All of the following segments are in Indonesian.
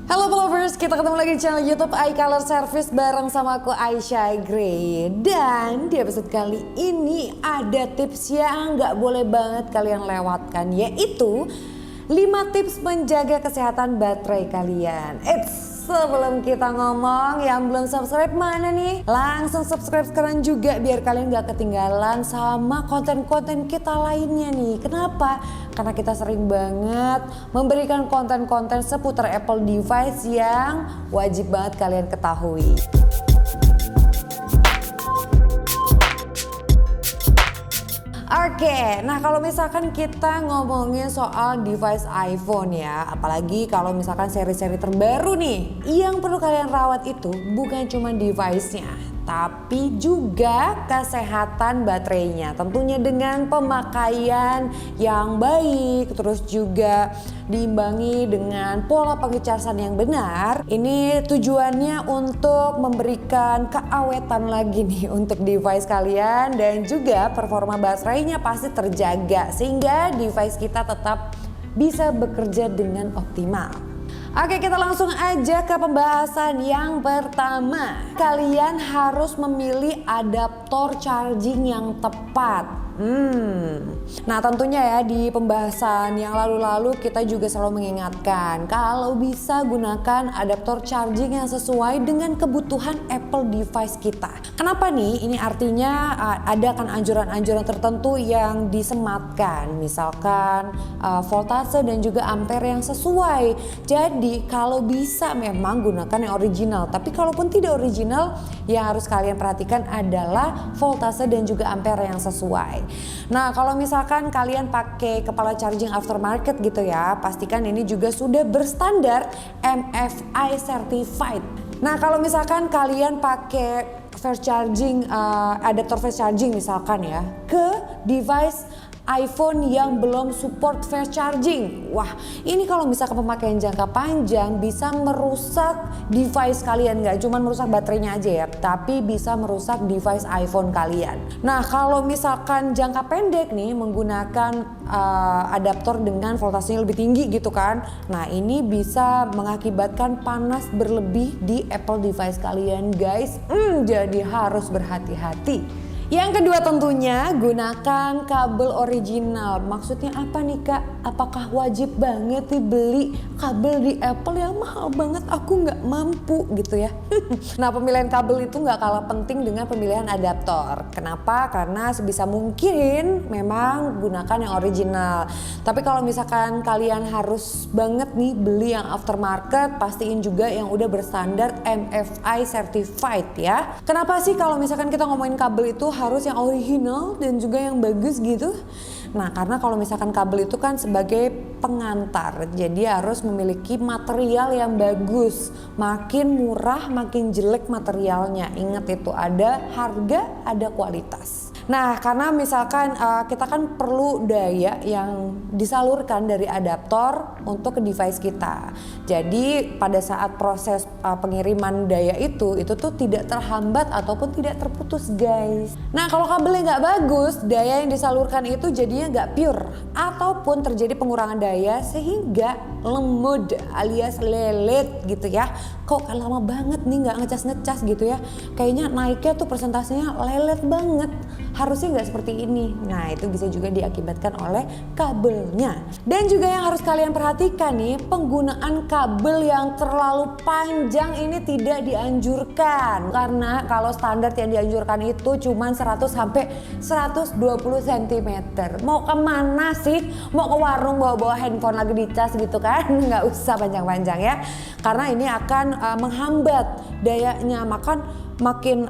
Halo lovers, kita ketemu lagi di channel YouTube iColor Service bareng sama aku Aisyah Gray. Dan di episode kali ini ada tips yang gak boleh banget kalian lewatkan, yaitu 5 tips menjaga kesehatan baterai kalian. Sebelum kita ngomong, yang belum subscribe mana nih? Langsung subscribe sekarang juga biar kalian gak ketinggalan sama konten-konten kita lainnya nih. Kenapa? Karena kita sering banget memberikan konten-konten seputar Apple device yang wajib banget kalian ketahui. Oke, nah kalau misalkan kita ngomongin soal device iPhone ya, apalagi kalau misalkan seri-seri terbaru nih, yang perlu kalian rawat itu bukan cuma device-nya, tapi juga kesehatan baterainya. Tentunya dengan pemakaian yang baik, terus juga diimbangi dengan pola pengecasan yang benar. Ini tujuannya untuk memberikan keawetan lagi nih untuk device kalian, dan juga performa baterainya pasti terjaga sehingga device kita tetap bisa bekerja dengan optimal. Oke, kita langsung aja ke pembahasan yang pertama. Kalian harus memilih adaptor charging yang tepat. Nah tentunya ya di pembahasan yang lalu-lalu kita juga selalu mengingatkan kalau bisa gunakan adaptor charging yang sesuai dengan kebutuhan Apple device kita. Kenapa nih? Ini artinya ada kan anjuran-anjuran tertentu yang disematkan, misalkan voltase dan juga ampere yang sesuai. Jadi kalau bisa memang gunakan yang original, tapi kalaupun tidak original, yang harus kalian perhatikan adalah voltase dan juga ampere yang sesuai. Nah kalau misalkan kalian pakai kepala charging aftermarket gitu ya, pastikan ini juga sudah berstandar MFI certified. Nah kalau misalkan kalian pakai fast charging, adaptor fast charging misalkan ya, ke device iPhone yang belum support fast charging. Wah, ini kalau misalkan pemakaian jangka panjang bisa merusak device kalian. Gak cuma merusak baterainya aja ya, tapi bisa merusak device iPhone kalian. Nah, kalau misalkan jangka pendek nih menggunakan adaptor dengan voltasenya lebih tinggi gitu kan. Nah, ini bisa mengakibatkan panas berlebih di Apple device kalian, guys. Jadi harus berhati-hati. Yang kedua tentunya gunakan kabel original. Maksudnya apa nih Kak? Apakah wajib banget nih beli kabel di Apple yang mahal banget? Aku nggak mampu gitu ya. Nah pemilihan kabel itu nggak kalah penting dengan pemilihan adaptor. Kenapa? Karena sebisa mungkin memang gunakan yang original. Tapi kalau misalkan kalian harus banget nih beli yang aftermarket, pastiin juga yang udah berstandar MFI certified ya. Kenapa sih kalau misalkan kita ngomongin kabel itu harus yang original dan juga yang bagus gitu? Nah karena kalau misalkan kabel itu kan sebagai pengantar, jadi harus memiliki material yang bagus. Makin murah makin jelek materialnya. Ingat itu, ada harga ada kualitas. Nah karena misalkan kita kan perlu daya yang disalurkan dari adaptor untuk ke device kita. Jadi pada saat proses pengiriman daya itu tuh tidak terhambat ataupun tidak terputus, guys. Nah kalau kabelnya nggak bagus, daya yang disalurkan itu jadinya nggak pure ataupun terjadi pengurangan daya sehingga lemud alias lelet gitu ya. Kok lama banget nih nggak ngecas gitu ya? Kayaknya naiknya tuh persentasenya lelet banget. Harusnya nggak seperti ini. Nah itu bisa juga diakibatkan oleh kabelnya. Dan juga yang harus kalian perhatikan nih, penggunaan kabel yang terlalu panjang ini tidak dianjurkan. Karena kalau standar yang dianjurkan itu cuma 100 sampai 120 cm. Mau kemana sih? Mau ke warung bawa-bawa handphone lagi dicas gitu kan? Nggak usah panjang-panjang ya. Karena ini akan menghambat dayanya, makin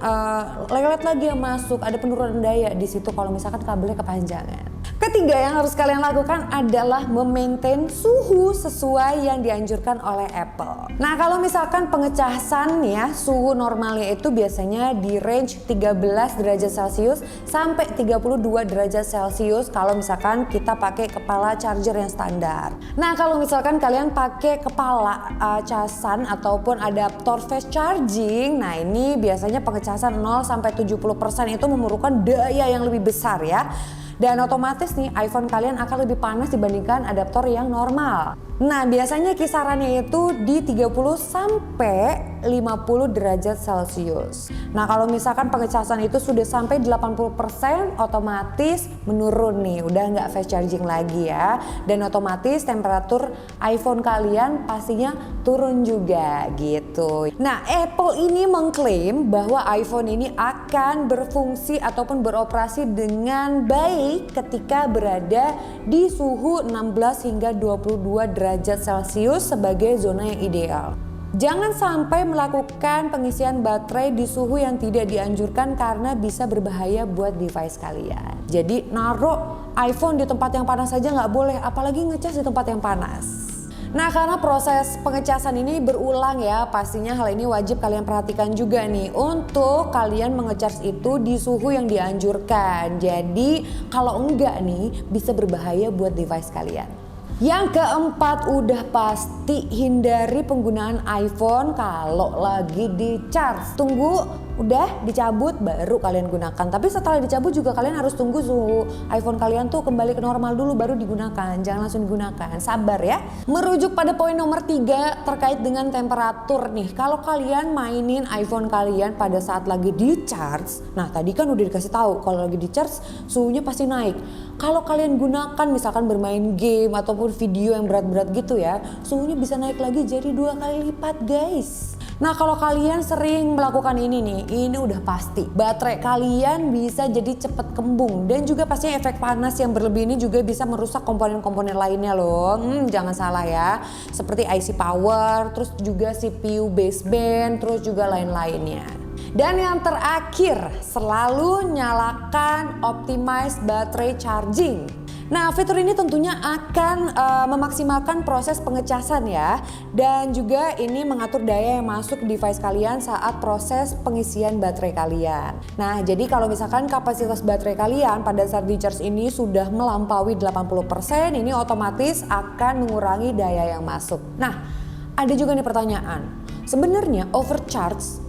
lelet lagi yang masuk, ada penurunan daya di situ kalau misalkan kabelnya kepanjangan. Ketiga yang harus kalian lakukan adalah memaintain suhu sesuai yang dianjurkan oleh Apple. Nah kalau misalkan pengecasan ya, suhu normalnya itu biasanya di range 13 derajat Celcius sampai 32 derajat Celcius kalau misalkan kita pakai kepala charger yang standar. Nah kalau misalkan kalian pakai kepala casan ataupun adaptor fast charging, nah ini biasanya pengecasan 0 sampai 70% itu memerlukan daya yang lebih besar ya. Dan otomatis nih iPhone kalian akan lebih panas dibandingkan adaptor yang normal. Nah, biasanya kisarannya itu di 30 sampai 50 derajat Celcius. Nah, kalau misalkan pengecasan itu sudah sampai 80%, otomatis menurun nih, udah nggak fast charging lagi ya. Dan otomatis temperatur iPhone kalian pastinya turun juga gitu. Nah, Apple ini mengklaim bahwa iPhone ini akan berfungsi ataupun beroperasi dengan baik ketika berada di suhu 16 hingga 22 derajat Celcius sebagai zona yang ideal. Jangan sampai melakukan pengisian baterai di suhu yang tidak dianjurkan karena bisa berbahaya buat device kalian. Jadi naruh iPhone di tempat yang panas saja nggak boleh, apalagi ngecas di tempat yang panas. Nah, karena proses pengecasan ini berulang ya, pastinya hal ini wajib kalian perhatikan juga nih untuk kalian mengecas itu di suhu yang dianjurkan. Jadi kalau enggak nih bisa berbahaya buat device kalian. Yang keempat, udah pasti hindari penggunaan iPhone kalau lagi di charge. Tunggu udah dicabut baru kalian gunakan. Tapi setelah dicabut juga kalian harus tunggu suhu iPhone kalian tuh kembali ke normal dulu baru digunakan. Jangan langsung digunakan, sabar ya. Merujuk pada poin nomor 3 terkait dengan temperatur nih. Kalau kalian mainin iPhone kalian pada saat lagi di charge, nah tadi kan udah dikasih tahu kalau lagi di charge suhunya pasti naik. Kalau kalian gunakan misalkan bermain game ataupun video yang berat-berat gitu ya, suhunya bisa naik lagi jadi 2 kali lipat guys. Nah, kalau kalian sering melakukan ini nih, ini udah pasti baterai kalian bisa jadi cepet kembung dan juga pastinya efek panas yang berlebih ini juga bisa merusak komponen-komponen lainnya loh. Jangan salah ya, seperti IC power, terus juga CPU baseband, terus juga lain-lainnya. Dan yang terakhir, selalu nyalakan optimize battery charging. Nah, fitur ini tentunya akan memaksimalkan proses pengecasan ya, dan juga ini mengatur daya yang masuk device kalian saat proses pengisian baterai kalian. Nah, jadi kalau misalkan kapasitas baterai kalian pada saat di charge ini sudah melampaui 80%, ini otomatis akan mengurangi daya yang masuk. Nah, ada juga nih pertanyaan, sebenarnya overcharge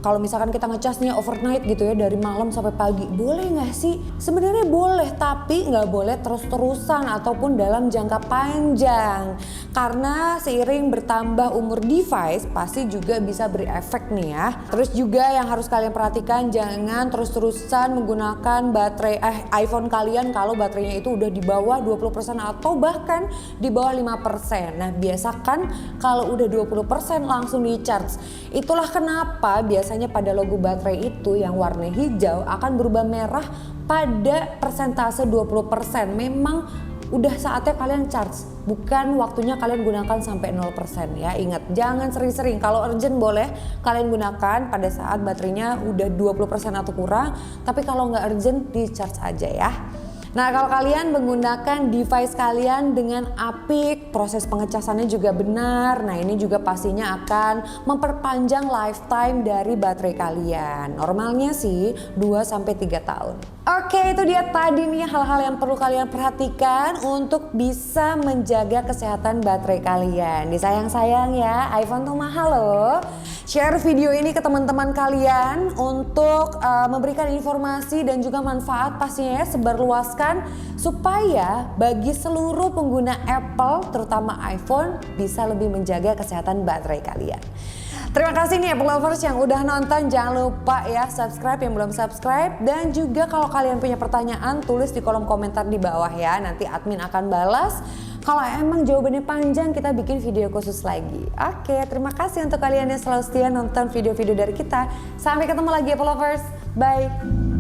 kalau misalkan kita ngecasnya overnight gitu ya, dari malam sampai pagi, boleh nggak sih? Sebenarnya boleh, tapi nggak boleh terus-terusan ataupun dalam jangka panjang. Karena seiring bertambah umur device, pasti juga bisa berefek nih ya. Terus juga yang harus kalian perhatikan, jangan terus-terusan menggunakan baterai iPhone kalian kalau baterainya itu udah di bawah 20% atau bahkan di bawah 5%. Nah, biasakan kalau udah 20% langsung di charge. Itulah kenapa biasanya pada logo baterai itu yang warna hijau akan berubah merah pada persentase 20%. Memang udah saatnya kalian charge, bukan waktunya kalian gunakan sampai 0% ya. Ingat, jangan sering-sering. Kalau urgent boleh kalian gunakan pada saat baterainya udah 20% atau kurang, tapi kalau nggak urgent di charge aja ya. Nah, kalau kalian menggunakan device kalian dengan apik, proses pengecasannya juga benar. Nah, ini juga pastinya akan memperpanjang lifetime dari baterai kalian. Normalnya sih 2-3 tahun. Oke, itu dia tadi nih hal-hal yang perlu kalian perhatikan untuk bisa menjaga kesehatan baterai kalian. Disayang-sayang ya, iPhone tuh mahal loh. Share video ini ke teman-teman kalian untuk memberikan informasi dan juga manfaat pastinya ya, sebarluaskan supaya bagi seluruh pengguna Apple terutama iPhone bisa lebih menjaga kesehatan baterai kalian. Terima kasih nih Apple Lovers yang udah nonton, jangan lupa ya subscribe yang belum subscribe, dan juga kalau kalian punya pertanyaan tulis di kolom komentar di bawah ya, nanti admin akan balas. Kalau emang jawabannya panjang kita bikin video khusus lagi. Oke, terima kasih untuk kalian yang selalu setia nonton video-video dari kita. Sampai ketemu lagi Apple Lovers, bye.